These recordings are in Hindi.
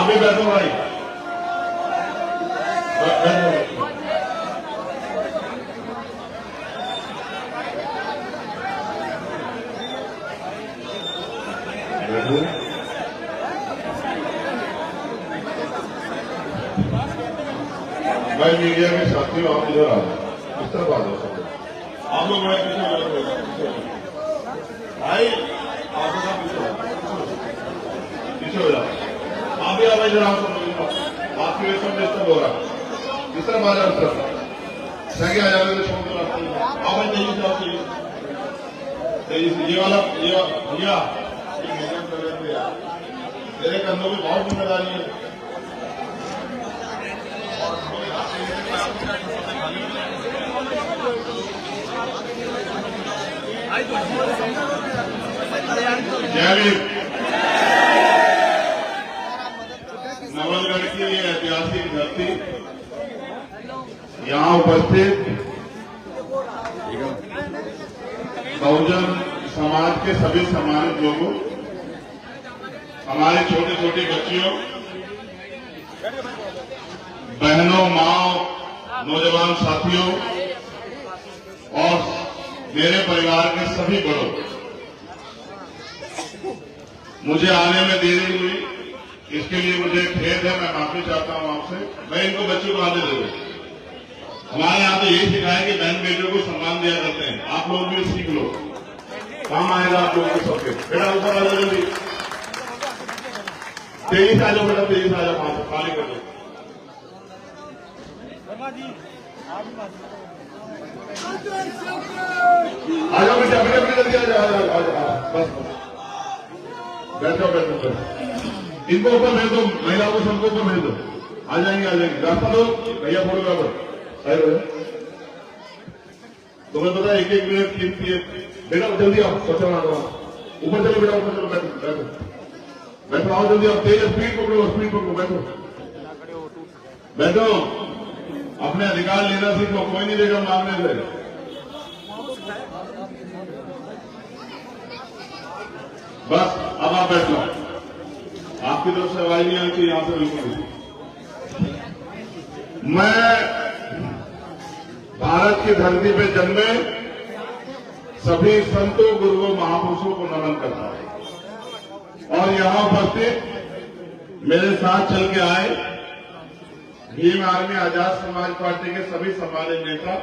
आप भी बैठो भाई, भाई मीडिया के साथियों आप इधर आ जाओ, इस तरफ आ जाओ सब आप लोग। मैं भाई आप पीछे हो जाओ, आप भी आ भाई जरा, आपकी वजह से डिस्टर्ब हो रहा है। इस तरफ आ जाओ, इस तरफ सही आ जाओगे तो छोड़ दो आप भाई। तेजी से आओ, तेजी से। ये वाला भैया तेरे कंधों में बहुत जिम्मेदारी है। नवलगढ़ की ये ऐतिहासिक धरती, यहाँ उपस्थित बहुजन समाज के सभी सम्मानित लोगों, हमारे छोटे छोटे बच्चियों, बहनों, माओ, नौजवान साथियों और मेरे परिवार के सभी बड़ों, मुझे आने में देरी हुई, इसके लिए मुझे खेद है। मैं माफी चाहता हूं आपसे। मैं इनको बच्चों को आने दे दूं। हमारे यहाँ तो यही सिखाया कि बहन बेटियों को सम्मान दिया करते हैं। आप लोग भी सीख लो, काम आएगा आप लोगों को सबके। बेटा ऊपर आ जाओ, जल्दी तेजी से आ जाओ बेटा, तेजी से आ जाओ, खाली कर दो। आ जाओ बेटा, बेटा जल्दी आ जाओ, बस बैठो बैठो बैठो। इनको ऊपर भेज दो, महिलाओं को सबको ऊपर भेज दो। आ जाएंगे आ जाएंगे, रास्ता दो भैया, फोटोग्राफर तुम्हें पता है 1-1 मिनट कीमती है। बेटा जल्दी आओ, सोचा ऊपर चलो बेटा, ऊपर चलो, बैठो बैठो बैठो, आओ जल्दी आओ, तेज स्पीड पकड़ो, स्पीड पकड़ो, बैठो बैठो। अपने अधिकार लेना सीखो, कोई नहीं देगा मांगने से। बस अब आप बैठ लो, आपकी तरफ से आवाज नहीं आनी चाहिए यहां से बिल्कुल भी। मैं भारत की धरती पे जन्मे सभी संतों, गुरुओं, महापुरुषों को नमन करता हूं और यहां उपस्थित मेरे साथ चल के आए भीम आर्मी आजाद समाज पार्टी के सभी सम्मानित नेता,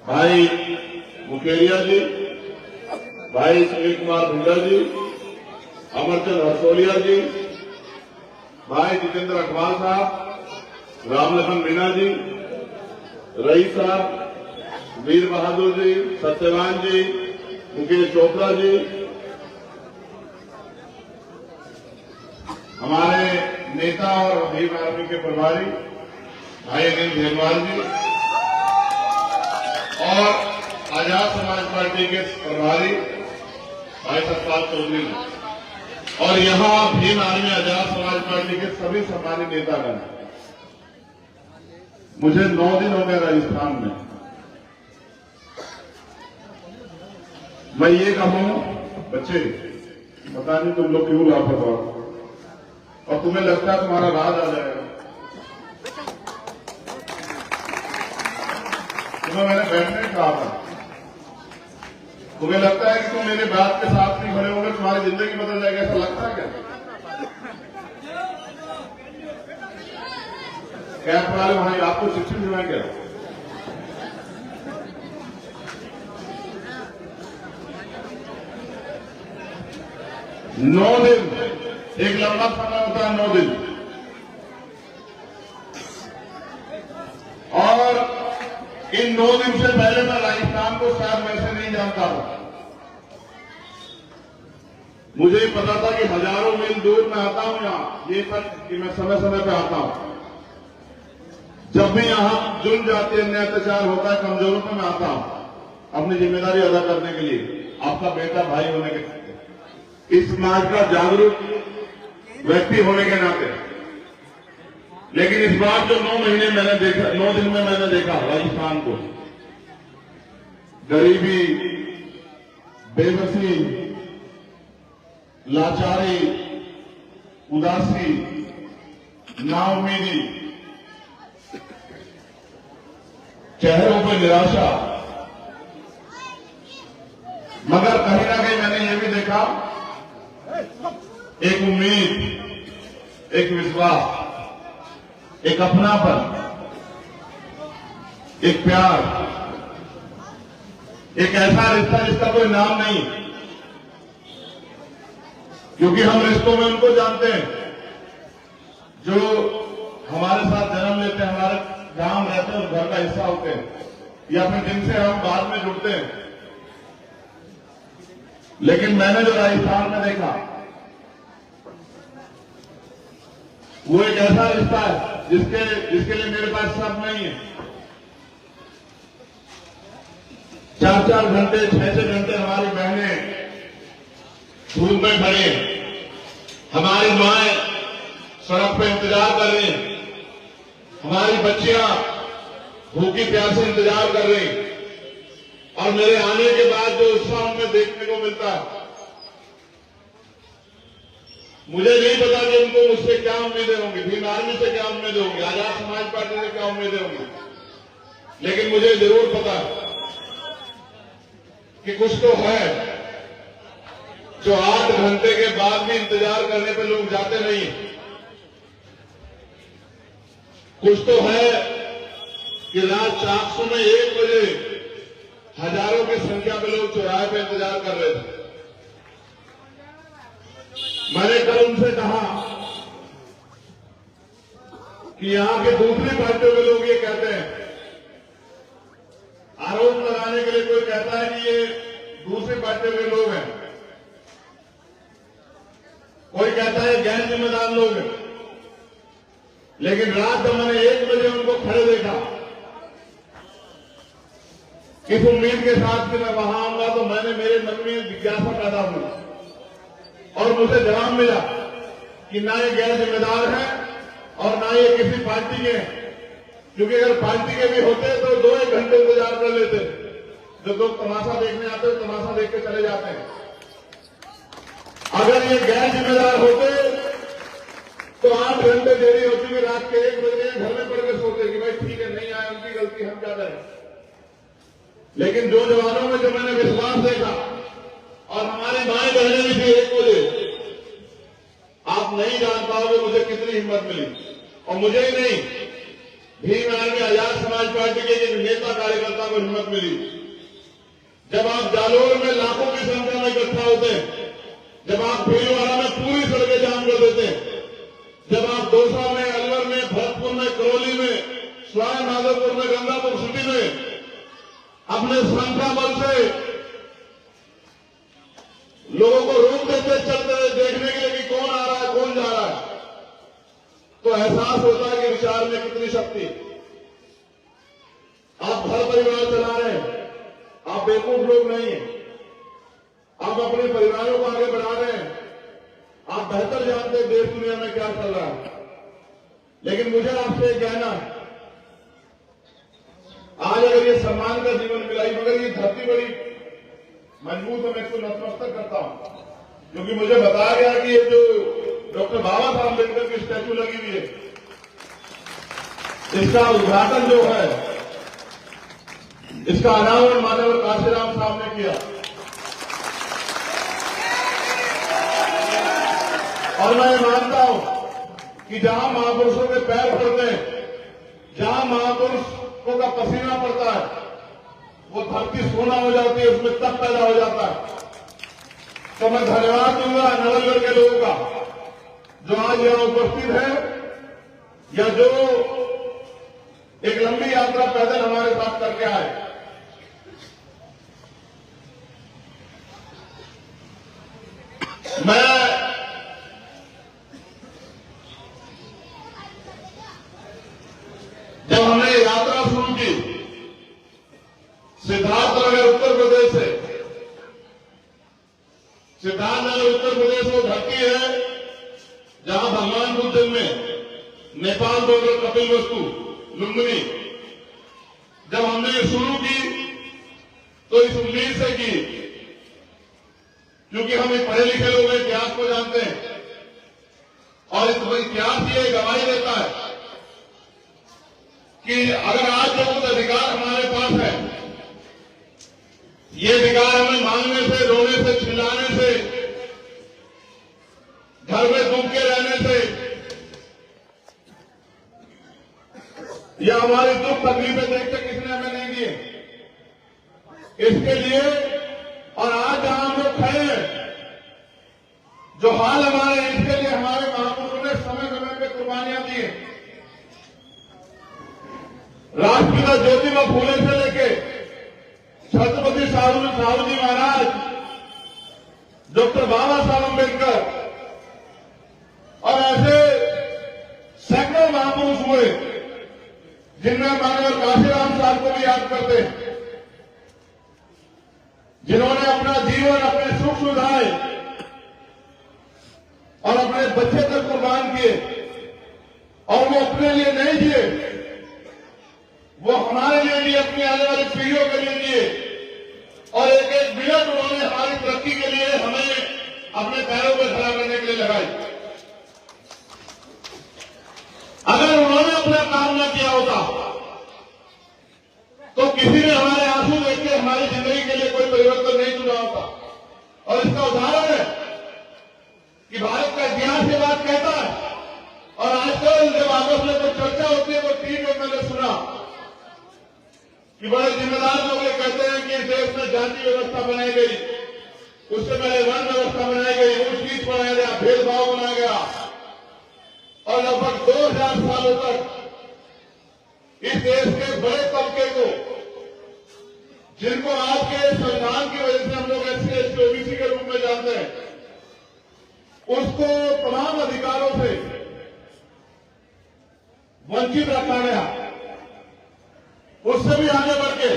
भाई मुकेरिया जी, भाई सुनील कुमार भुंडा जी, अमरचंद हरसोलिया जी, भाई जितेंद्र अखवाल साहब, रामलखन मीना जी, रईस साहब, वीर बहादुर जी, सत्यवान जी, मुकेश चोपड़ा जी, हमारे नेता और भीम आर्मी के प्रभारी भाई अनिल घेरवाल जी और आजाद समाज पार्टी के प्रभारी भाई सतपाल चौधरी जी और यहां भीम आर्मी आजाद समाज पार्टी के सभी सम्मानित नेतागण। मुझे 9 दिन हो गए राजस्थान में। मैं ये कहूं बच्चे, पता नहीं तुम लोग क्यों लापरवाह और तुम्हें लगता है तुम्हारा राज आ जाएगा। तुम्हें मैंने बैठने कहा था, तुम्हें लगता है कि तुम मेरे बात के साथ नहीं खड़े होंगे तुम्हारी जिंदगी बदल जाएगी, ऐसा लगता है क्या? कैंप वाले भाई आपको शिक्षण दिलाएं क्या? नौ दिन एक लंबा समय होता है, 9 दिन। और इन 9 दिन से पहले मैं राजस्थान को शायद वैसे नहीं जानता हूं। मुझे पता था कि हजारों मील दूर मैं आता हूं यहां, ये तक कि मैं समय समय पे आता हूं। जब भी यहां जुल्म जाति अन्याय अत्याचार होता है, कमजोरों पे मैं आता हूं अपनी जिम्मेदारी अदा करने के लिए, आपका बेटा भाई होने के नाते, इस समाज का जागरूक व्यक्ति होने के नाते। लेकिन इस बार जो 9 महीने मैंने देखा, 9 दिन में मैंने देखा राजस्थान को, गरीबी, बेबसी, लाचारी, उदासी, नाउम्मीदी, चेहरों पर निराशा, मगर कहीं ना कहीं मैंने ये भी देखा एक उम्मीद, एक विश्वास, एक अपनापन, एक प्यार, एक ऐसा रिश्ता जिसका कोई नाम नहीं, क्योंकि हम रिश्तों में उनको जानते हैं जो हमारे साथ जन्म लेते हैं, हमारे गांव रहते हैं और घर का हिस्सा होते हैं, या फिर जिनसे हम बाद में जुड़ते हैं। लेकिन मैंने जो राजस्थान में देखा वो एक ऐसा रिश्ता है जिसके लिए मेरे पास शब्द नहीं है। 4-4 घंटे 6-6 घंटे हमारी बहनें धूप में खड़ी हैं, हमारी माएं सड़क पे इंतजार कर रही हैं, हमारी बच्चियां भूखी प्यासे इंतजार कर रही हैं, और मेरे आने के बाद जो उत्साह उनमें देखने को मिलता है, मुझे नहीं पता कि उनको मुझसे क्या उम्मीदें होंगी, भीम आर्मी से क्या उम्मीदें होंगी, आजाद समाज पार्टी से क्या उम्मीदें होंगी, लेकिन मुझे जरूर पता है कि कुछ तो है जो 8 घंटे के बाद भी इंतजार करने पे लोग जाते नहीं। कुछ तो है कि रात 400 में 1 बजे हजारों की संख्या में लोग चौराहे पे इंतजार कर रहे थे। मैंने कल उनसे कहा कि यहां के दूसरी पार्टियों के लोग ये कहते हैं, आरोप लगाने के लिए कोई कहता है कि ये दूसरी पार्टियों के लोग हैं, कोई कहता है गैर जिम्मेदार लोग हैं, लेकिन रात जब मैंने 1 बजे उनको खड़े देखा, इस उम्मीद के साथ कि मैं वहां आऊंगा, तो मेरे मन में जिज्ञासा पैदा हुई और मुझे जवाब मिला कि ना ये गैर जिम्मेदार है और ना ये किसी पार्टी के हैं, क्योंकि अगर पार्टी के भी होते तो 2-1 घंटे इंतजार कर लेते। जब लोग तमाशा देखने आते हैं तमाशा देख के चले जाते हैं। अगर ये गैर जिम्मेदार होते तो 8 घंटे देरी होती कि रात के 1 बजे घर में पड़ के सोते कि भाई ठीक है, नहीं आए, उनकी गलती, हम क्या करें। लेकिन जो जवानों में जो मैंने विश्वास देखा, और हमारी माएं बहनें भी थी 1 बजे, आप नहीं जान पाओगे मुझे कितनी हिम्मत मिली। और मुझे ही नहीं, भीम आर्मी आजाद समाज पार्टी के एक नेता कार्यकर्ता को हिम्मत मिली। जब आप जालोर में लाखों की संख्या में इकट्ठा होते हैं, जब आप भीलवाड़ा में पूरी सड़कें जाम कर देते हैं, जब आप दौसा में, अलवर में, भरतपुर में, करौली में, सवाई माधोपुर में, गंगापुर सिटी में अपने संख्या बल से लोगों को रोक देते, चलते हुए देखने के लिए कि कौन आ रहा है, कौन जा रहा है, तो एहसास होता है कि विचार में कितनी शक्ति। आप घर परिवार चला रहे हैं, आप बेवकूफ लोग नहीं हैं, आप अपने परिवारों को आगे बढ़ा रहे हैं, आप बेहतर जानते हैं देश दुनिया में क्या चल रहा है। लेकिन मुझे आपसे कहना, आज अगर ये सम्मान का जीवन मिला, मगर ये धरती बड़ी मजबूत है, मैं इसको नतमस्तक करता हूं, क्योंकि मुझे बताया गया कि ये जो डॉक्टर बाबा साहब अम्बेडकर की स्टैच्यू लगी हुई है, इसका उद्घाटन जो है, इसका अनावरण माननीय काशीराम साहब ने किया। और मैं मानता हूं कि जहां महापुरुषों के पैर पड़ते हैं, जहां महापुरुषों का पसीना पड़ता है, वो धरती सोना हो जाती है, उसमें तप पैदा हो जाता है। तो मैं धन्यवाद दूंगा नवलगढ़ के लोगों का जो आज यहां उपस्थित है, या जो एक लंबी यात्रा पैदल हमारे साथ करके आए। मैं जब हमने यात्रा शुरू की सिद्धार्थनगर उत्तर प्रदेश से, सिद्धार्थनगर उत्तर प्रदेश वो धरती है जहां भगवान बुद्ध जन्मे, नेपाल बॉर्डर कपिलवस्तु लुम्बिनी। जब हमने ये शुरू की तो इस उम्मीद से की, क्योंकि हम एक पढ़े लिखे लोग इतिहास को जानते हैं, और इस इतिहास ये गवाही देता है कि अगर आज जो कुछ अधिकार हमारे पास है, ये अधिकार हमें मांगने से, रोने से, चिल्लाने से, घर में डूब के रहने से, या हमारी दुख तकलीफें देखते किसने हमें नहीं दिए। इसके लिए और आज जहां हम लोग खड़े हैं, जो हाल हमारे हैं, इसके लिए हमारे महापुरुषों ने समय समय पे कुर्बानियां दी हैं। राष्ट्रपिता ज्योतिबा फूले से लेके छत्रपति साहू जी महाराज, डॉक्टर बाबा साहब अम्बेडकर और ऐसे सैकड़ों महापुरुष हुए, जिनमें माननीय काशीराम साहब को भी याद करते हैं, जिन्होंने अपना जीवन, अपने सुख सुविधाएं और अपने बच्चे तक कुर्बान किए। और वो अपने लिए नहीं जिए, वो हमारे लिए भी, अपनी आने वाली पीढ़ियों के लिए जिए। और एक एक मिनट उन्होंने हमारी तरक्की के लिए हमें अपने पैरों पर खड़ा करने के लिए लगाई। अगर उन्होंने अपना काम न किया होता तो किसी ने हमारे आंसू देख के हमारी जिंदगी के लिए कोई परिवर्तन नहीं चुना होता। और इसका उदाहरण है कि भारत का इतिहास ये बात कहता है, और आजकल जब आपस में कोई चर्चा होती है, वो टीवी में मैंने सुना कि बड़े जिम्मेदार लोग ये कहते हैं कि इस देश में जाति व्यवस्था बनाई गई, उससे पहले वर्ण व्यवस्था बनाई गई, ऊंच नीच बनाया गया, भेदभाव बनाया गया, और लगभग 2000 सालों तक इस देश के बड़े तबके को, जिनको आज के संविधान की वजह से हम लोग एससी एसटी ओबीसी के रूप में जानते हैं, उसको तमाम अधिकारों से वंचित रखा गया। उससे भी आगे बढ़ के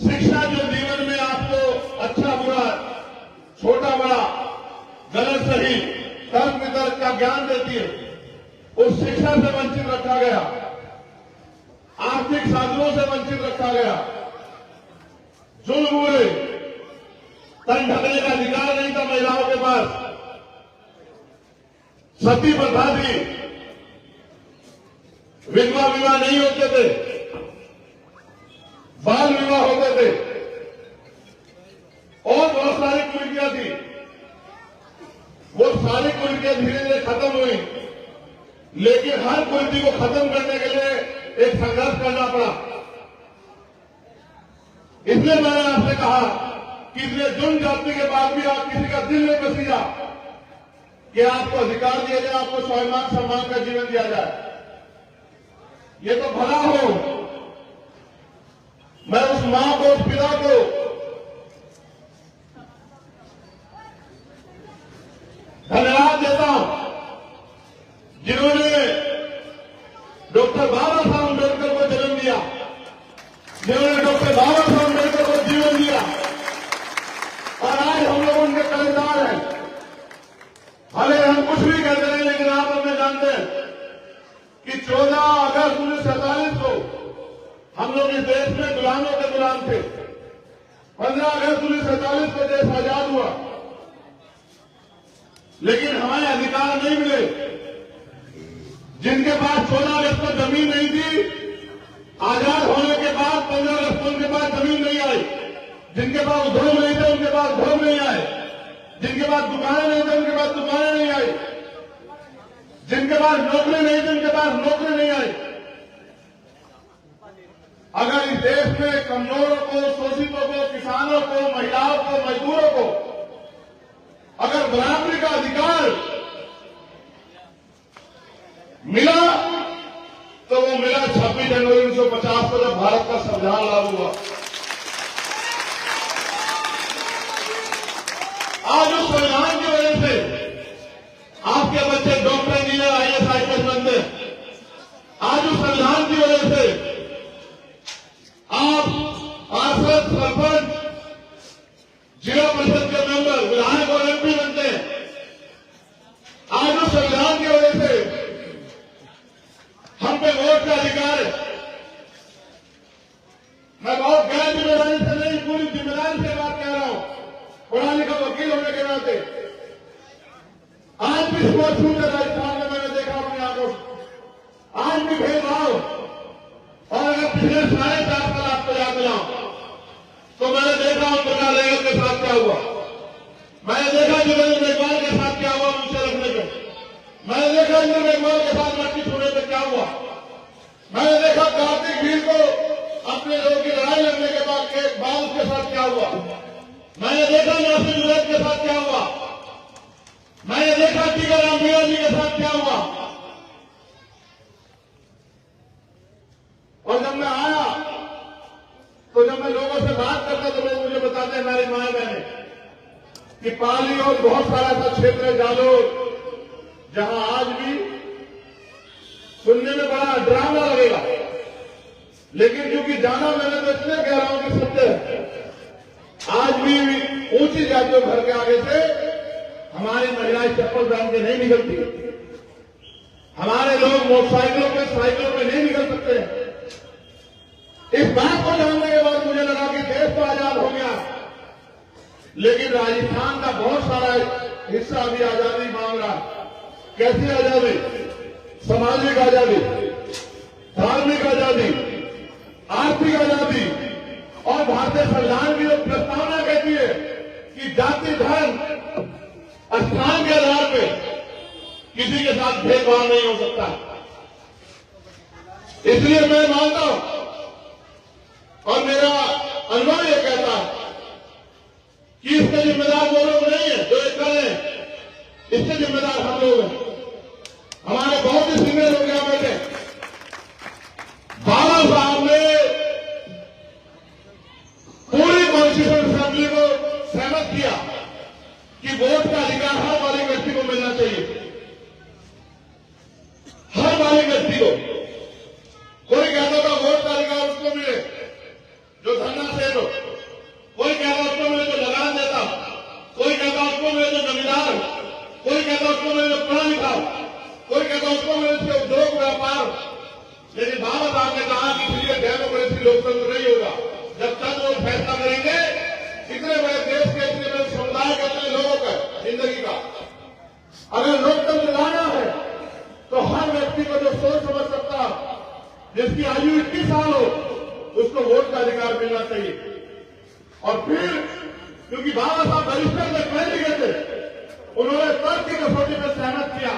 शिक्षा, जो जीवन में आपको अच्छा बुरा, छोटा बड़ा, गलत सही, तर्क वितर्क का ज्ञान देती है, उस शिक्षा से वंचित रखा गया। आर्थिक साधनों से वंचित रखा गया। जुल्म हुए, तन ढकने का अधिकार नहीं था महिलाओं के पास। सती प्रथा थी, विधवा विवाह नहीं होते थे, बाल विवाह होते थे, और बहुत सारी कुरीतियां थी। वो सारी कुरीतियां धीरे धीरे खत्म हुई, लेकिन हर कुरीति को खत्म करने के लिए एक संघर्ष करना पड़ा। इसलिए मैंने आपसे कहा कि इतने जुर्म जाति के बाद भी आप किसी का दिल में बसीजा कि आपको अधिकार दिया जाए, आपको स्वाभिमान सम्मान का जीवन दिया जाए। ये तो भला हो। मैं उस मां को, उस पिता को धन्यवाद देता हूं जिन्होंने डॉक्टर बाबा साहब अम्बेडकर को जन्म दिया, जिन्होंने डॉक्टर बाबा साहब अम्बेडकर को जीवन दिया, और आज हम लोग उनके कर्जदार हैं। भले हम कुछ भी कहते हैं, लेकिन आप हमें जानते हैं कि 14 अगस्त 1947 को हम लोग इस देश में गुलामों के गुलाम थे। 15 अगस्त 1947 को देश आजाद हुआ, लेकिन हमें अधिकार नहीं मिले। जिनके पास 14 अगस्त को जमीन नहीं थी, आजाद होने के बाद 15 अगस्त को उनके पास जमीन नहीं आई। जिनके पास उद्योग नहीं थे, उनके पास उद्योग नहीं आए। जिनके पास दुकानें नहीं थे, उनके पास दुकानें नहीं आई। जिनके पास नौकरी नहीं थी, उनके पास नौकरी नहीं आई। अगर इस देश में कमजोरों को, शोषितों को, किसानों को, महिलाओं को, मजदूरों को अगर बराबरी का अधिकार मिला, तो वो मिला 26 जनवरी 1950 को, जब भारत का संविधान लागू हुआ। आज उस संविधान की वजह से आपके बच्चे डॉक्टर, इंजीनियर, आईएएस, आईपीएस बनते हैं। आज उस संविधान की वजह से आप पार्षद, सरपंच, जिला परिषद के मेंबर, विधायक और एमपी बनते हैं। आज उस संविधान की वजह से हम पे वोट का अधिकार है। मैं बहुत गैर जिम्मेदारी से नहीं, पूरी जिम्मेदारी से बात कह रहा हूं, पढ़ा लिखा वकील होने के नाते। आज भी स्पष्ट शुरू से राजस्थान में मैंने देखा अपनी आंखों से। आज भी भेदभाव, और अगर पिछले 4.5 साल आपको याद दिलाऊं तो मैंने देखा उन प्रकार रेगल के साथ क्या हुआ, मैंने देखा जुगेंद्र मेघवाल के साथ क्या हुआ नीचे रखने पे, मैंने देखा इंद्र मेघवाल के साथ मट्टी छूने पे क्या हुआ, मैंने देखा कार्तिक भील को अपने लोगों की लड़ाई लड़ने के बाद उसके साथ क्या हुआ, मैंने देखा नासिर जुरैद के साथ क्या हुआ, मैंने देखा टीकाराम मीणा जी के साथ क्या हुआ। और जब मैं आया तो जब मैं लोगों से बात करता तो लोग मुझे बताते हैं, हमारी माए बहने, कि पाली और बहुत सारा ऐसा क्षेत्र है जालोर जहां आज भी सुनने में बड़ा डरावना लगेगा, लेकिन क्योंकि जाना मैंने तो इसलिए कह रहा हूं कि सत्य है, आज भी ऊंची जातियों घर के आगे से हमारी महिलाएं चप्पल पहन के नहीं निकलती, हमारे लोग मोटरसाइकिलों पे साइकिलों पे नहीं निकल सकते हैं। इस बात को जानने के बाद मुझे लगा कि देश तो आजाद हो गया, लेकिन राजस्थान का बहुत सारा हिस्सा अभी आजादी मांग रहा है। कैसी आजादी? सामाजिक आजादी, धार्मिक आजादी, आर्थिक आजादी, और भारतीय संविधान की जो प्रस्तावना कहती है कि जाति धर्म स्थान के आधार पर किसी के साथ भेदभाव नहीं हो सकता। इसलिए मैं मानता हूं और मेरा अनुभव यह कहता है कि इसके जिम्मेदार वो लोग नहीं है जो एक कर रहे हैं, इसके जिम्मेदार हम लोग हैं। हमारे बहुत ही सीनियर लोग यहां बैठे, बाबा साहब ने पूरी कॉन्स्टिट्यूशन असेंबली को सहमत किया कि वोट का अधिकार हर बालिग व्यक्ति को मिलना चाहिए, हर बालिग व्यक्ति को। कोई कहता था वोट का अधिकार उसको मिले जो धरना सेठ हो, कोई कहता उसको मिले जो लगान देता, कोई कहता उसको मिले जो जमींदार, कोई कहता उसको मिले जो पढ़ा लिखा, कोई कहता उसको मिले उसके उद्योग व्यापार। लेकिन बाबा साहब ने कहा कि इसलिए डेमोक्रेसी लोकतंत्र नहीं होगा जब तक वो फैसला करेंगे इतने बड़े देश के, इतने बड़े समुदाय के, इतने लोगों का जिंदगी का। अगर लोकतंत्र लाना है तो हर व्यक्ति को जो सोच समझ सकता, जिसकी आयु 21 साल हो, उसको वोट का अधिकार मिलना चाहिए। और फिर क्योंकि बाबा साहब बैरिस्टर से पढ़े लिखे थे, उन्होंने तर्क की कसौटी पर सहमत किया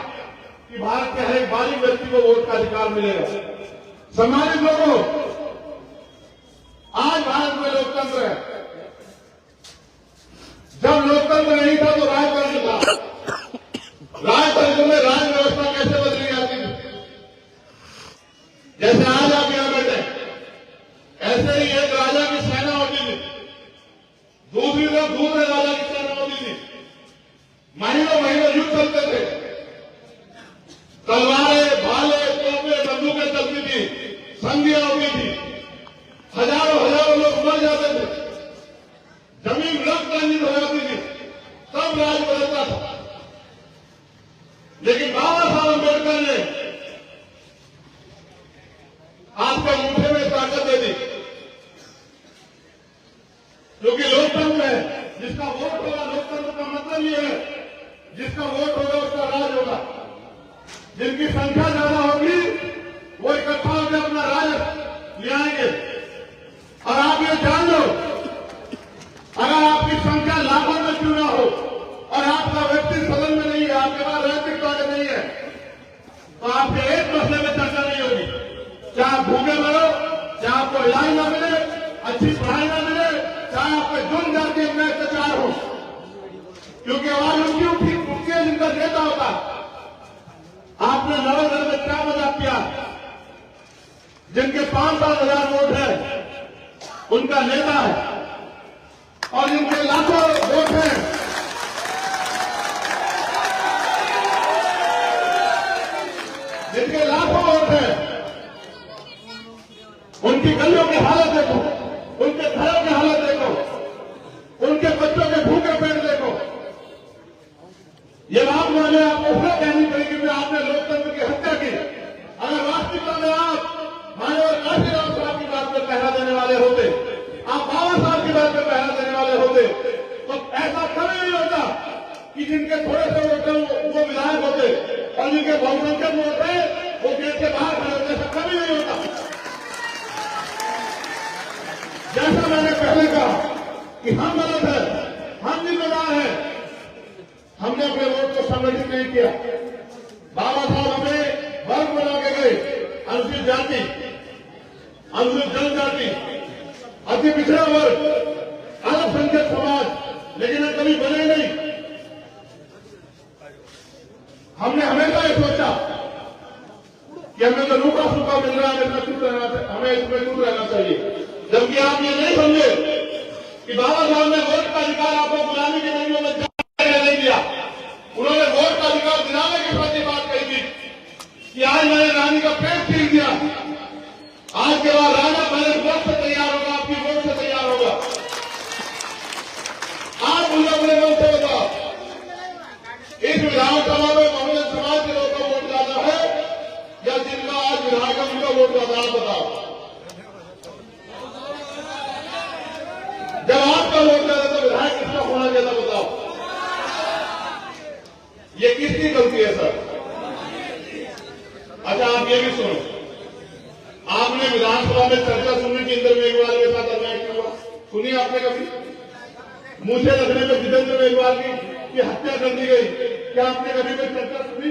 कि भारत के हर एक बालिग व्यक्ति को वोट का अधिकार मिलेगा। सम्मानित लोगों, आज भारत में लोकतंत्र है। जब लोकतंत्र नहीं था तो राजतंत्र था। राजतंत्र में राज व्यवस्था कैसे बदली जाती थी? जैसे आज आप यहां बैठे, ऐसे ही एक राजा की सेना होती थी, दूसरी तरफ दूसरे राजा की सेना होती थी, महीनों महीनों युद्ध चलते थे, तलवारें, भाले, तोपें, बंदूकें चलती थी, संधियां होती थी, हजारों हजारों लोग मर जाते थे, जमीन रक्त रंजित हो जाती थी, तब राज बदलता था। लेकिन बाबा साहब अम्बेडकर ने आपको मुठे में ताकत दे दी, क्योंकि लोकतंत्र है, जिसका वोट होगा, लोकतंत्र का मतलब ये है जिसका वोट होगा उसका राज होगा। जिनकी संख्या ज्यादा होगी वो इकट्ठा होकर अपना राज ले आएंगे। और आप ये जान लो, अगर आपकी संख्या लाखों में क्यों ना हो और आपका व्यक्ति सदन में नहीं है, आपके पास राजनीतिक ताकत नहीं है, तो आपके एक मसले में चर्चा नहीं होगी। चाहे आप भूखे मरो, चाहे आपको इलाज ना मिले, अच्छी पढ़ाई ना मिले, चाहे आप पे जुर्म जाति में अत्याचार हो, क्योंकि आवाज उनकी उठती है जिनका नेता होता है। आपने नवगढ़ में क्या मजाक किया? जिनके 5-7 हजार वोट है उनका नेता है, और जिनके लाखों वोट हैं जिनके लाखों वोट हैं उनकी गलियों की हालत देखो, उनके घरों की हालत देखो, उनके बच्चों के भूखे पेट देखो। ये बात मैंने आपको इसलिए कहनी पड़ेगी कि आपने लोकतंत्र की हत्या की। अगर वास्तविकता में आप माननीय काशीराम साहब की बात पर पहरा देने वाले होते, आप बाबा साहब की बात पर पहरा देने वाले होते, तो ऐसा कभी नहीं होता कि जिनके थोड़े से वोट वो विधायक होते, जिनके बहुसंख्यक वोट है वो गेट के बाहर खड़े होते, सबका भी नहीं होता। जैसा मैंने पहले कहा कि हम गलत है, हम जिम्मेदार हैं, हमने अपने वोट को संगठित नहीं किया। बाबा साहब हमें वर्ग बना के गए, अनुसूचित जाति, अनुसूचित जनजाति, अति पिछड़ा वर्ग, अल्पसंख्यक समाज, लेकिन कभी बने नहीं। हमने हमेशा ये सोचा कि हमें तो रूखा सूखा मिल रहा है, हमें इसमें दूर रहना चाहिए। जबकि आप ये नहीं समझे कि बाबा साहब ने वोट का अधिकार आपको गुलामी की मंडियों में नहीं दिया। उन्होंने वोट का अधिकार दिलाने के साथ ये बात कही थी कि आज मैंने रानी का पेट छीन दिया, आज के बाद राजा पहले वोट से तैयार होगा, आपकी वोट से तैयार होगा। आप मुझे अपने मन से बताओ, इस विधानसभा में बहुजन समाज के लोगों का वोट ज्यादा है या जिनका आज विधायक है उनका वोट ज्यादा? आप बताओ। जब आपका वोट ज्यादा तो विधायक किसका होना ज्यादा? बताओ। ये किसकी गलती है सर? अच्छा, आप ये भी सुनो, आपने विधानसभा में चर्चा सुनी कि इंद्र मेघवाल के साथ अन्याय क्यों हुआ? सुनी आपने कभी? मुझे रखने में जितेंद्र मेघवाल की हत्या कर दी गई, क्या आपने कभी कोई चर्चा सुनी?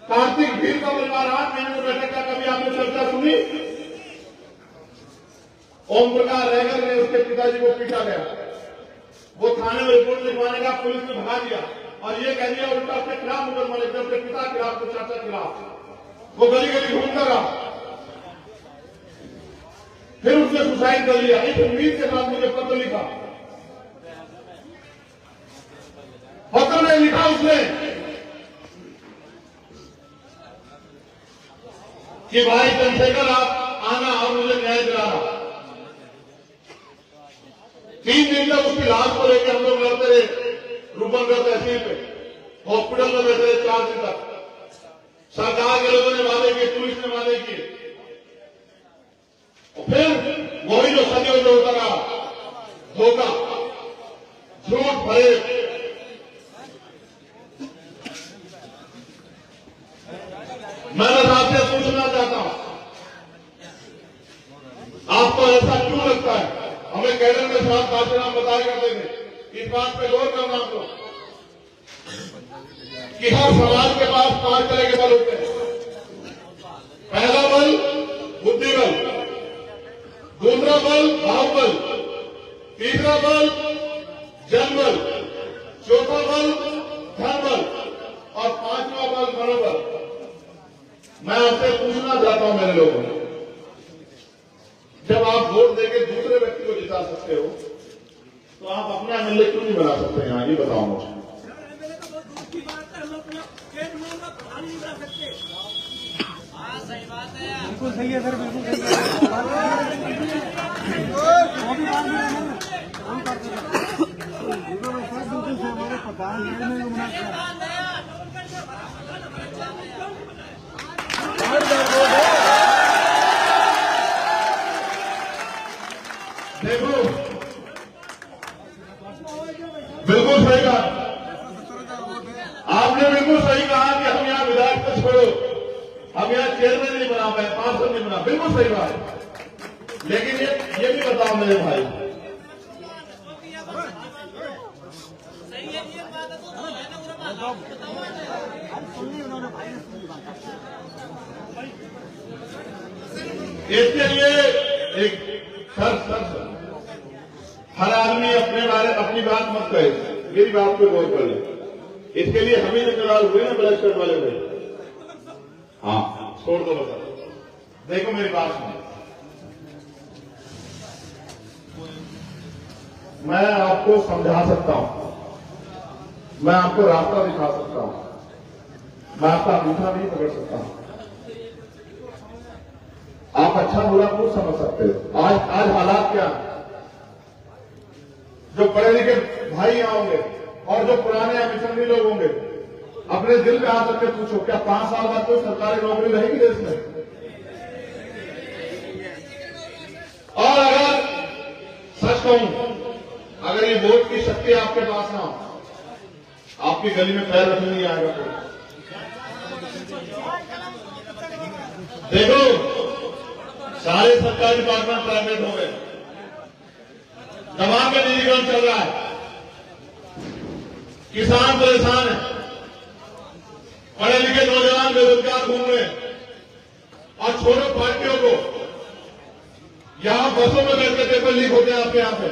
कार्तिक भीड़ का परिवार 8 महीने में बैठक का कभी आपने चर्चा सुनी? ओम प्रकाश रहगर ने उसके पिताजी को पीटा गया, वो थाने में रिपोर्ट लिखवाने का पुलिस ने भगा दिया और ये कह दिया उल्टा अपने खिलाफ मुकदमा लिखते, अपने पिता के खिलाफ, तो चाचा के खिलाफ। वो गली गली घूमता रहा, फिर उसने सुसाइड कर लिया। इस उम्मीद के साथ मुझे पत्र लिखा, पत्र में लिखा उसने कि भाई चंद्रशेखर आप आना और मुझे न्याय दिलाना। 3 दिन तक उसकी लाश को लेकर हम लोग लड़ते रहे, रूपनगढ़ तहसील पे, हॉस्पिटल में बैठे रहे 4 दिन तक। सरकार के लोगों ने वादे किए, पुलिस ने वादे किए, और फिर वही जो सदियों से होता रहा, धोखा, झूठ, फरेब। मैं आपसे पूछना चाहता हूं, आपको ऐसा क्यों लगता है? हमें कैडर में साथ बातचीत बताया करते थे, इस बात पे गौर करना आपको कि हर समाज के पास 5 तरह के बल होते हैं। पहला बल बुद्धि बल, दूसरा बल बाहुबल, तीसरा बल जनबल, चौथा बल धन बल और 5वां बल मनोबल। मैं आपसे पूछना चाहता हूं मेरे लोगों, जब आप वोट देके दूसरे व्यक्ति को जिता सकते हो तो आप अपना एमएलए क्यों नहीं बना सकते? यहाँ ये बताओ मुझे। बिल्कुल सही है सर, बिल्कुल सही है। देखो, बिल्कुल सही कहा आपने, बिल्कुल सही कहा कि हम यहाँ विधायक को छोड़ो, हम यहाँ चेयरमैन नहीं बना पाए, पार्षद नहीं बना, बिल्कुल सही बात। लेकिन ये भी बताओ मेरे भाई, इसके लिए एक सर हर आदमी अपनी बात मत कहे, मेरी बात पे गौर कर ले। इसके लिए हम ही जिम्मेदार हुए ना ब्लैक शर्ट वाले भाई। हाँ, छोड़ दो बता। देखो मेरी बात सुनो, मैं आपको समझा सकता हूं, मैं आपको रास्ता दिखा सकता हूं, मैं आपका अंगूठा नहीं पकड़ सकता हूं, आप अच्छा बुरा कुछ समझ सकते हो। आज हालात क्या है, जो पढ़े लिखे भाई यहाँ होंगे और जो पुराने मिशनरी लोग होंगे, अपने दिल पे आ करके पूछो, क्या 5 साल बाद कोई सरकारी नौकरी रहेगी देश में? और अगर सच कहूं, अगर ये वोट की शक्ति आपके पास ना हो, आपकी गली में पैर रखने नहीं आएगा कोई। देखो, सारे सरकारी डिपार्टमेंट प्राइवेट हो गए, दवा का निजीकरण चल रहा है, किसान परेशान है, पढ़े लिखे नौजवान बेरोजगार घूम रहे हैं, और छोड़ो पार्टियों को, यहां बसों में बैठ के पेपर लीक होते हैं आपके यहां पे,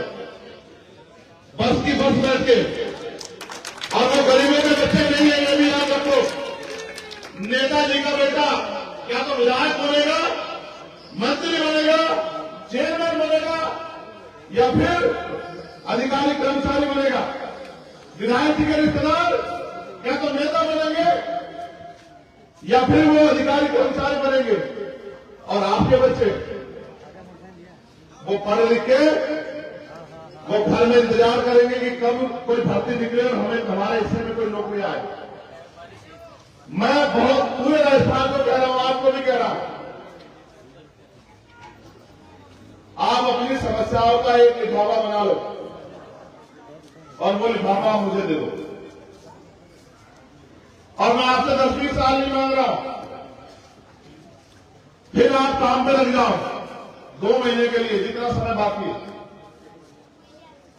बस की बस बैठ के, और वो गरीबों के बच्चे नहीं है, ये भी याद रखो। नेताजी का बेटा क्या तो विधायक बनेगा, मंत्री बनेगा, चेयरमैन बनेगा, या फिर अधिकारी कर्मचारी बनेगा। विधायक जी के रिश्तेदार क्या तो नेता बनेंगे, या फिर वो अधिकारी कर्मचारी बनेंगे। और आपके बच्चे वो पढ़ लिख के वो घर में इंतजार करेंगे कि कब कोई भर्ती निकले और हमें हमारे हिस्से में कोई नौकरी आए। मैं बहुत पूरे राजस्थान को कह रहा हूं, आपको भी कह रहा हूं, आप अपनी समस्याओं का एक लिफाफा बना लो और वो लिफाफा मुझे दे दो, और मैं आपसे 10-20 साल नहीं मांग रहा हूं, फिर आप काम पे लग जाओ 2 महीने के लिए, जितना समय बाकी है,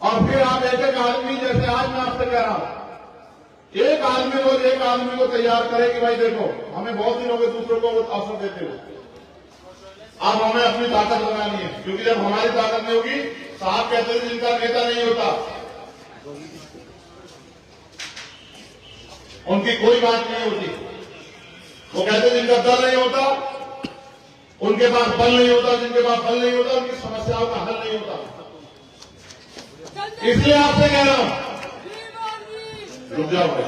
और फिर आप एक आदमी, जैसे आज मैं आपसे कह रहा हूं, एक आदमी रोज एक आदमी को तैयार करे कि भाई देखो, हमें बहुत दिन हो गए दूसरों को अवसर देते हुए, अब हमें अपनी ताकत लगानी है, क्योंकि जब हमारी ताकत नहीं होगी, साहब कहते हैं जिनका नेता नहीं होता उनकी कोई बात नहीं होती। वो कहते हैं जिनका दल नहीं होता उनके पास बल नहीं होता, जिनके पास बल नहीं होता उनकी समस्याओं का हल नहीं होता। इसलिए आपसे कह रहा हूं, रुक जाओ भाई,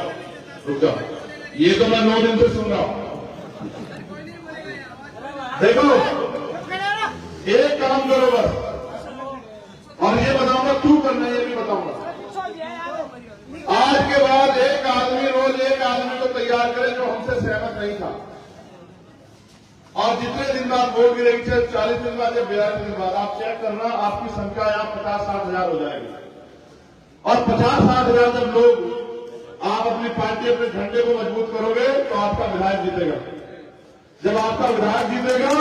रुक जाओ, ये तो मैं 9 दिन से सुन रहा हूं। देखो, एक काम करो बस, और ये बताऊंगा क्यों करना है, ये भी बताऊंगा। आज के बाद एक आदमी रोज एक आदमी को तैयार करे जो हमसे सहमत नहीं था, और जितने दिन बाद वोट गिरेगी, 40 दिन बाद या 42 दिन बाद, आप चेक करना, आपकी संख्या यहां 50-60 हजार हो जाएगी। और 50-60 हजार जब लोग आप अपनी पार्टी, अपने झंडे को मजबूत करोगे तो आपका विधायक जीतेगा। जब आपका विधायक जीतेगा,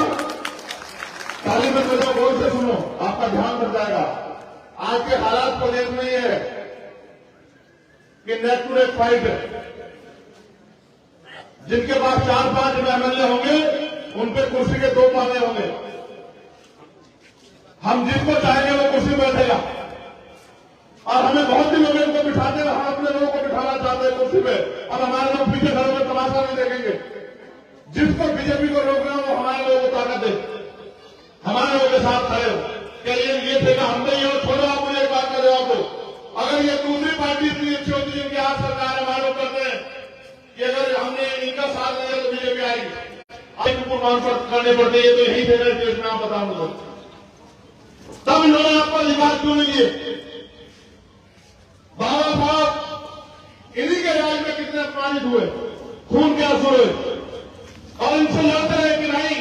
ताली में बजाओ, बोल से सुनो, आपका ध्यान बढ़ जाएगा। आज के हालात प्रदेश में ये है कि नेक टू नेक फाइट है, जिनके पास 4-5 एमएलए होंगे उन पे कुर्सी के 2 पाने होंगे। हम जिसको चाहेंगे वो कुर्सी बैठेगा, और हमें बहुत दिन हो गए उनको बिठाते, हम अपने लोगों को बिठाना चाहते हैं कुर्सी पे, अब हमारे लोग पीछे घरों में तमाशा नहीं देखेंगे। जिसको बीजेपी को रोक रहे हो वो हमारे लोगों को ताकत दे, हमारे लोगों के साथ खड़े हो। क्या ये ठेका हम नहीं हो? छोड़ो, आप मुझे एक बात का जवाब दो, अगर ये दूसरी पार्टी इतनी अच्छी होती है, इनकी आज सरकार हम आरोप करते हैं कि अगर हमने इनका साथ दिया तो बीजेपी आएगी, करने पड़ते, ये तो यही देना देश में, आप बताऊंगा तो तब इन्होंने आपको अधिकार क्यों नहीं दिए? बाबा साहब इन्हीं के राज में कितने अपमानित हुए, खून के आंसू हुए, और इनसे लड़ते रहे कि नहीं,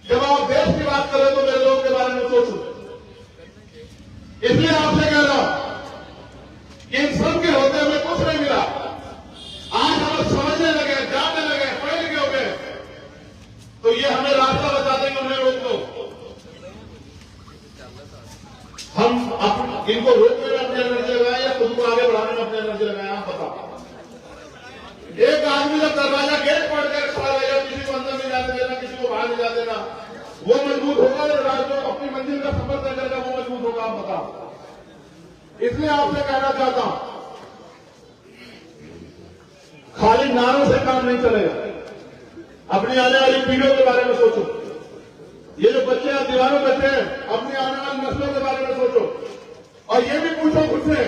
जब आप देश की बात करें तो मेरे लोगों के बारे में सोचो। इसलिए आपसे कह रहा हूं कि इन सब के होते हमें कुछ नहीं मिला। आज हम समझने लगे, जानने लगे, पढ़े लिखे हो गए, तो ये हमें रास्ता बता देंगे, उन्हें रोक दो। हम इनको रोकने में अपनी एनर्जी लगाएं या खुद को आगे बढ़ाने में अपनी एनर्जी लगाएं, आप बताओ। एक आदमी जब दरवाजा गेट पड़ कर खड़ा रहेगा, किसी को अंदर नहीं जाने देना, किसी को बाहर नहीं जाने देना, वो मजबूत होगा, जो अपनी मंजिल का सफर तय करेगा वो मजबूत होगा, आप बताओ। इसलिए आपसे कहना चाहता हूं, खाली नारों से काम नहीं चलेगा, अपनी आने वाली पीढ़ियों के बारे में सोचो। ये जो बच्चे यहाँ दीवारों बैठे हैं, अपनी आने वाली नस्लों के बारे में सोचो, और ये भी पूछो खुद से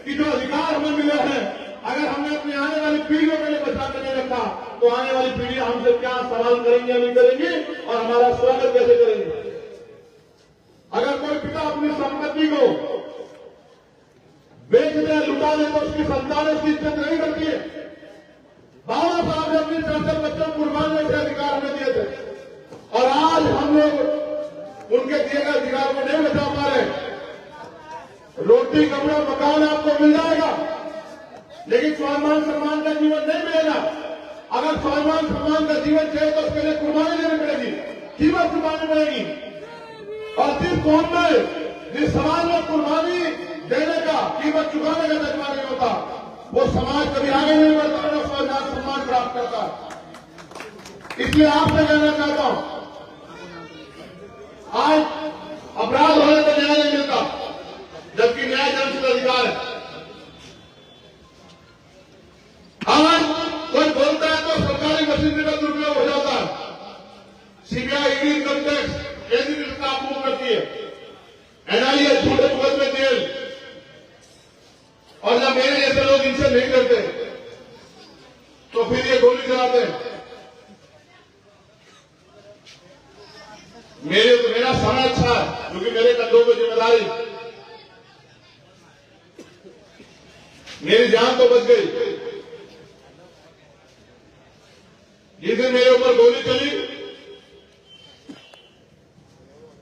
कि जो अधिकार हमें मिले हैं, अगर हमने अपनी आने वाली पीढ़ियों के लिए बचा कर नहीं रखा, तो आने वाली पीढ़ी हमसे क्या सवाल करेंगे या नहीं करेंगी, और हमारा स्वागत कैसे करेंगे? अगर कोई पिता अपनी संपत्ति को बेच दे, लुटा दे, तो उसकी संतान उसकी इज्जत नहीं करती है। बाबा साहब ने अपनी 4 बच्चों को कुर्बान से अधिकार हमें दिए थे, और आज हम लोग उनके दिए गए अधिकार को नहीं बचा पा रहे। रोटी, कपड़ा, मकान आपको मिल जाएगा, लेकिन स्वाभिमान सम्मान का जीवन नहीं मिलेगा। अगर स्वाभिमान सम्मान का जीवन चाहिए तो उसके लिए कुर्बानी देनी पड़ेगी, कीमत चुकानी पड़ेगी। और जिस कौम में, जिस समाज में कुर्बानी देने का, कीमत चुकाने का जज्बा नहीं होता, वो समाज कभी आगे नहीं बढ़ता, ना स्वाभिमान सम्मान प्राप्त करता। इसलिए आपसे कहना चाहता हूं, आज अपराध होने पर न्याय नहीं मिलता, जबकि न्याय जनता अधिकार है। आज कोई बोलता है तो सरकारी मशीनरी का दुरुपयोग हो जाता है। CBI, ED, income tax NCB staff move करती है, एनआईए झूठे मुकदमे जेल। और जब मेरे जैसे लोग इनसे नहीं करते तो फिर ये गोली चलाते हैं। मेरा समय अच्छा है क्योंकि मेरे कंधों पर जिम्मेदारी, मेरी जान तो बच गई। जिस दिन मेरे ऊपर गोली चली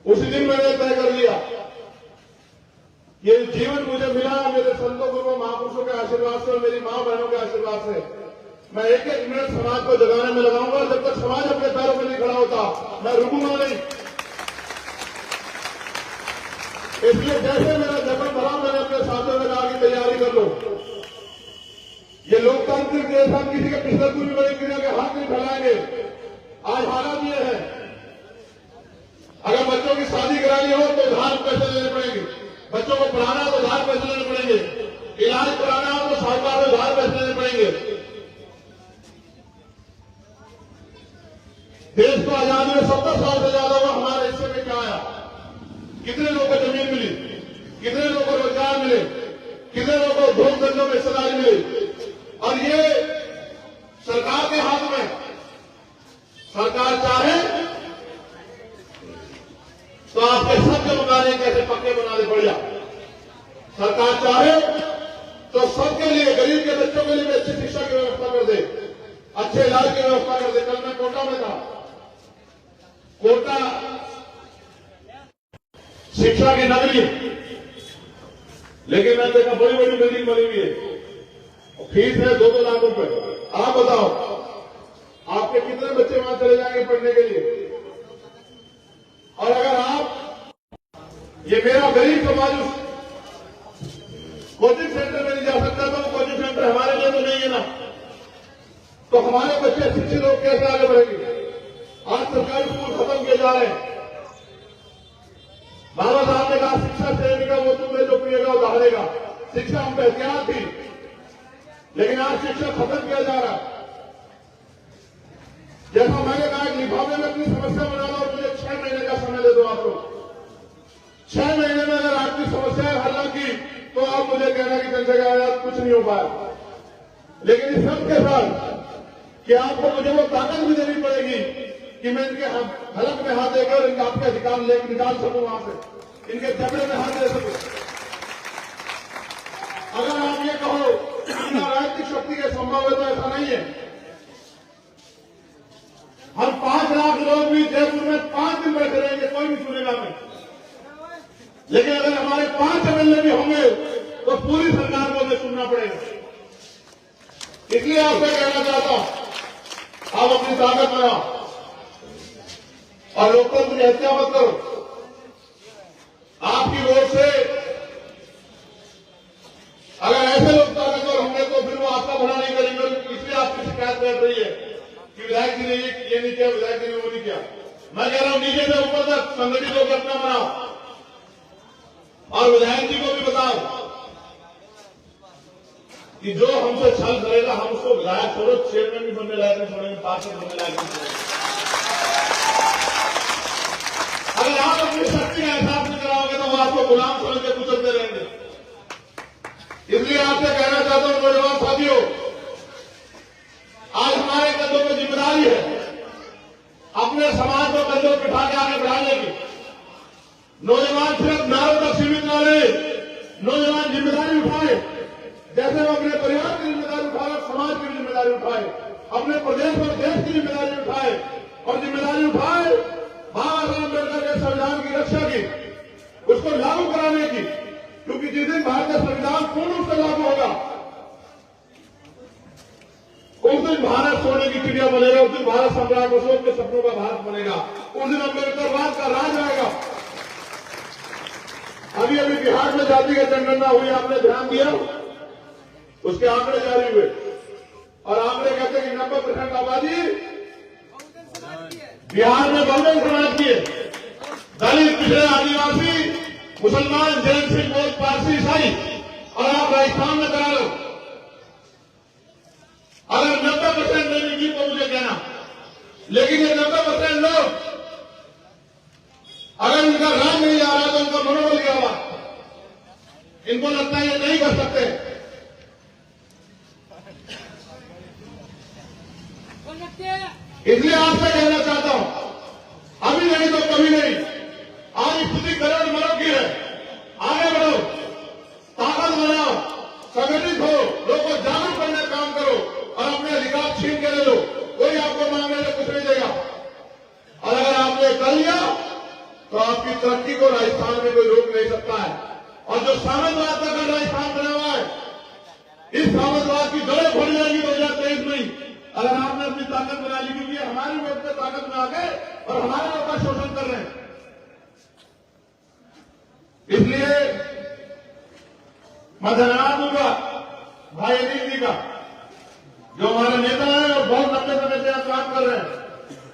उसी दिन मैंने तय कर लिया, ये जीवन मुझे मिला मेरे संतों गुरुओं महापुरुषों के आशीर्वाद से और मेरी मां बहनों के आशीर्वाद से। मैं एक एक मिनट समाज को जगाने में लगाऊंगा। जब तक समाज अपने पैरों पर नहीं खड़ा होता मैं रुकूंगा नहीं। इसलिए जैसे मेरा जबन भरा, मैंने अपने साथियों में कहा कि तैयारी कर लो। ये लोकतांत्रिक देश, हम किसी के पिछले दूरी बड़े किसी के हाथ नहीं फैलाएंगे। आज हालात ये है, अगर बच्चों की शादी करानी हो तो उधार पैसे लेने पड़ेंगे, बच्चों को पढ़ाना हो तो उधार पैसे लेने पड़ेंगे, इलाज कराना हो तो साहूकार से उधार पैसे लेने पड़ेंगे। देश को आजादी में 70 साल से ज्यादा हुआ, हमारे हिस्से में क्या आया? कितने लोगों को जमीन मिली, कितने लोगों को रोजगार मिले, कितने लोगों को उद्योग धंधों में हिस्सेदारी मिली। और ये सरकार के हाथ में, सरकार चाहे तो आपके सबके मकाने कैसे पक्के बना दे, बढ़िया। सरकार चाहे तो सबके लिए, गरीब के बच्चों के लिए भी अच्छी शिक्षा की व्यवस्था कर दे, अच्छे इलाज की व्यवस्था कर दे। कल मैं कोटा में था, कोटा शिक्षा की नगरी, लेकिन मैंने देखा बड़ी बड़ी बिल्डिंग बनी हुई है, फीस है 2-2 लाख रुपए। आप बताओ आपके कितने बच्चे वहां चले जाएंगे पढ़ने के लिए? और अगर आप, ये मेरा गरीब समाज कोचिंग सेंटर में नहीं जा सकता, तो कोचिंग सेंटर हमारे लिए तो नहीं है ना, तो हमारे बच्चे शिक्षित लोग कैसे आगे बढ़ेंगे? आज सरकारी स्कूल खत्म किए जा रहे हैं। बाबा साहब ने कहा शिक्षा श्रेणी का वो तुम्हें जो पिएगा वो दहाड़ेगा। शिक्षा हम पे एहतियात थी, लेकिन आज शिक्षा खत्म किया जा रहा है। जैसा मैंने कहा लिफाफे में अपनी समस्या बना लो और मुझे 6 महीने का समय दे दो आप लोग। 6 महीने में अगर आपकी समस्याएं हल न की तो आप मुझे कहना कि चंद्रशेखर कुछ नहीं हो पाया। लेकिन इस सब के साथ कि आपको मुझे वो ताकत भी देनी पड़ेगी कि मैं इनके हलक में हाथ देकर इनका आपके अधिकार लेकर निकाल सकूं, वहां से इनके जबड़े में हाथ दे सकूं। अगर आप ये कहो कि राजनीतिक शक्ति के संभव है तो ऐसा नहीं है। हम 5 लाख लोग भी जयपुर में 5 दिन बैठे रहेंगे, कोई भी सुनेगा नहीं। लेकिन अगर हमारे 5 एमएलए भी होंगे तो पूरी सरकार को हमें सुनना पड़ेगा। इसलिए आपसे कहना चाहता हूं, आप अपनी ताकत बनाओ और लोकतंत्र की हत्या मत करो। आपकी वोट से अगर ऐसे लोग ताकतवर होंगे तो फिर वो आपका भला नहीं करेंगे। इसलिए आपकी शिकायत बैठ रही है कि विधायक जी ने ये नहीं किया, विधायक जी ने वो नहीं किया। मैं कह रहा हूं नीचे से ऊपर तक संगठित होकर अपना बनाओ और विधायक जी को भी बताओ कि जो हमसे छल करेगा हम उसको विधायक छोड़ो, चेयरमैन भी बनने लायक नहीं छोड़ेंगे, पार्षद बनने लायक नहीं छोड़ेंगे। अगर आप अपनी शक्ति का एहसास नहीं कराओगे तो वो आपको गुलाम समझ के कुचलते रहेंगे। इसलिए आपसे कहना चाहता हूं नौजवान साथियों, आज हमारे कंधों में जिम्मेदारी है अपने समाज को कंधों पर उठा के आगे बढ़ाने की। नौजवान सिर्फ नारों तक सीमित न रहे, नौजवान जिम्मेदारी उठाए। जैसे वो अपने परिवार की जिम्मेदारी उठाए, समाज की जिम्मेदारी उठाए, अपने प्रदेश और देश की जिम्मेदारी उठाए और जिम्मेदारी उठाए बाबा साहब अम्बेडकर के संविधान की रक्षा की, उसको लागू कराने की। क्योंकि जिस दिन भारत का संविधान पूर्ण रूप से लागू होगा उस दिन भारत सोने की चिड़िया बनेगा, उस दिन भारत सम्राट अशोक के सपनों का भारत बनेगा, उस दिन अम्बेडकरवाद का राज आएगा। अभी अभी बिहार में जातिगत जनगणना हुई, आपने ध्यान दिया, उसके आंकड़े जारी हुए और आंकड़े कहते हैं कि 90% आबादी बिहार में बहुजन समाज की है। दलित, पिछड़े, आदिवासी, मुसलमान, जैन, सिख, बौद्ध, पारसी, ईसाई, और आप राजस्थान में करा लो। अगर 90% नहीं निकली तो मुझे कहना, लेकिन ये 90% लोग अगर इनका राज नहीं आ रहा तो उनका मनोबल क्या हुआ? इनको लगता है ये नहीं कर सकते। इसलिए आपसे कहना चाहता हूं, अभी नहीं तो कभी नहीं। आज स्थिति करोड़ मरोड़ की है, आगे बढ़ो, ताकत बनाओ, संगठित हो, लोगों को जागरूक करने का काम करो और अपने अधिकार छीन के ले लो। कोई आपको मांगने से कुछ नहीं देगा। और अगर आपने कर लिया तो आपकी तरक्की को राजस्थान में कोई रोक नहीं सकता है। और जो सामंतवाद का कर राजस्थान बना हुआ है, इस सामंतवाद की जड़ें खोल जाएंगी 2023 में। अगर आपने अपनी ताकत बना ली, क्योंकि हमारी वोट पे ताकत में आ गए और हमारे लोग का शोषण कर रहे हैं। इसलिए मैं धन्यवाद दूंगा भाई अनिल जी का, जो हमारे नेता हैं और बहुत लंबे समय से यहाँ काम कर रहे हैं,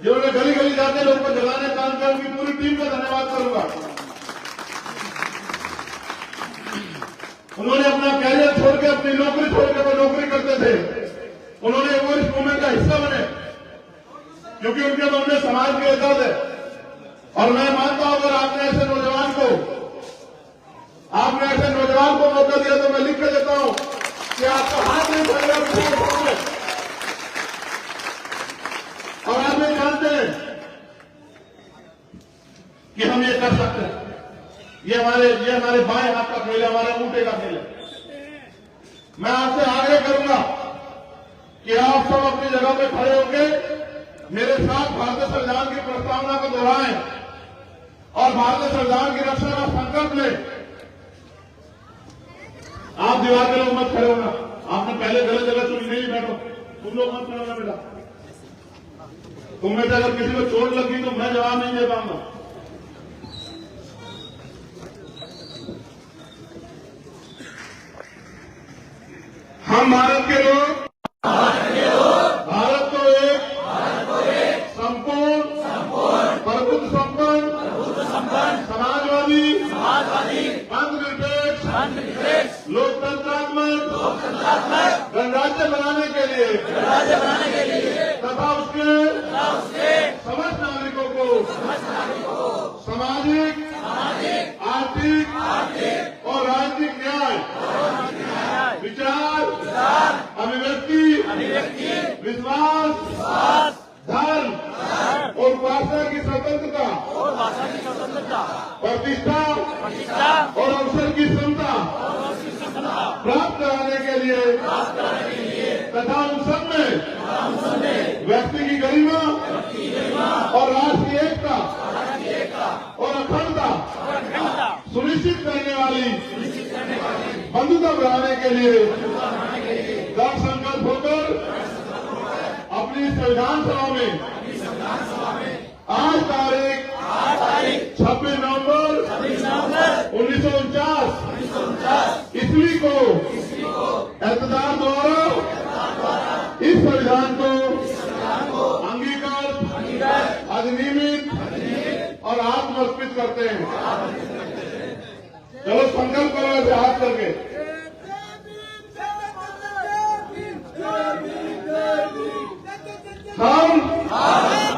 जिन्होंने गली गली जाते लोगों को जगाने काम किया। उनकी पूरी टीम का धन्यवाद करूंगा। उन्होंने अपना कैरियर छोड़ के, अपनी नौकरी छोड़ के, वो नौकरी करते थे, उन्होंने वो इस मूवमेंट का हिस्सा बने, क्योंकि उनके मन में समाज की इज्जत है। और मैं मानता हूं अगर आपने ऐसे नौजवान को मौका दिया तो मैं लिख के देता हूं कि आपका हाथ नहीं पड़ेगा। और आप ये जानते हैं कि हम ये कर सकते हैं। ये हमारे बाएं हाथ का खेल है, हमारे अंगूठे का खेल है। मैं आपसे आग्रह करूंगा कि आप सब अपनी जगह पे खड़े होकर मेरे साथ भारतीय संविधान की प्रस्तावना को दोहराएं और भारतीय संविधान की रक्षा का संकल्प लें। आप दीवार के लोग मत खड़े होना, आपने पहले गलत जगह चुनी, नहीं बैठो, तुम लोग मत खड़े होना बेटा। तुम में से अगर किसी को चोट लगी तो मैं जवाब नहीं दे पाऊंगा। हम भारत के लोग भारत को एक संपूर्ण प्रभुत्व संपन्न समाजवादी धर्मनिरपेक्ष लोकतंत्रात्मक गणराज्य बनाने के लिए तथा उसके समस्त नागरिकों को सामाजिक, आर्थिक और राजनीतिक न्याय, विचार, अभिव्यक्ति, विश्वास, धर्म और उपासना की स्वतंत्रता, प्रतिष्ठा और अवसर की क्षमता प्राप्त कराने के लिए तथा उन सब में व्यक्ति की गरिमा और राष्ट्रीय एकता और अखंडता सुनिश्चित करने वाली बंधुता बढ़ाने के लिए दृढ़ संकल्प होकर अपनी संविधान सभा में आज तारीख 26 नवंबर 1949 ईस्वी को एतदार द्वारा इस संविधान को अंगीकृत, अधिनियमित और आत्मसमर्पित करते हैं। चलो संकल्प करो ऐसे हाथ करके। हम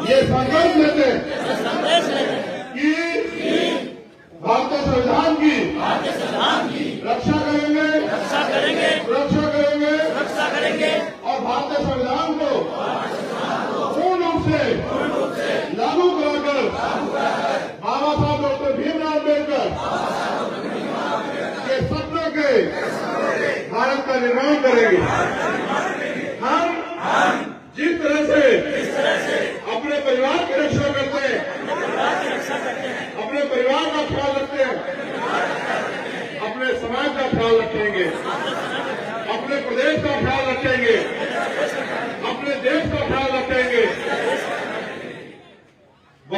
ये संकल्प लेते हैं कि भारतीय संविधान की रक्षा करेंगे, सुरक्षा करेंगे और भारतीय संविधान को पूर्ण रूप से लागू कराकर बाबा साहब डॉक्टर भीमराव अम्बेडकर के सपनों के भारत का निर्माण करेंगे। हम जिस तरह से अपने परिवार की रक्षा करते हैं, अपने परिवार का ख्याल रखते हैं, अपने समाज का ख्याल रखेंगे, अपने प्रदेश का ख्याल रखेंगे,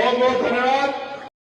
बहुत बहुत धन्यवाद।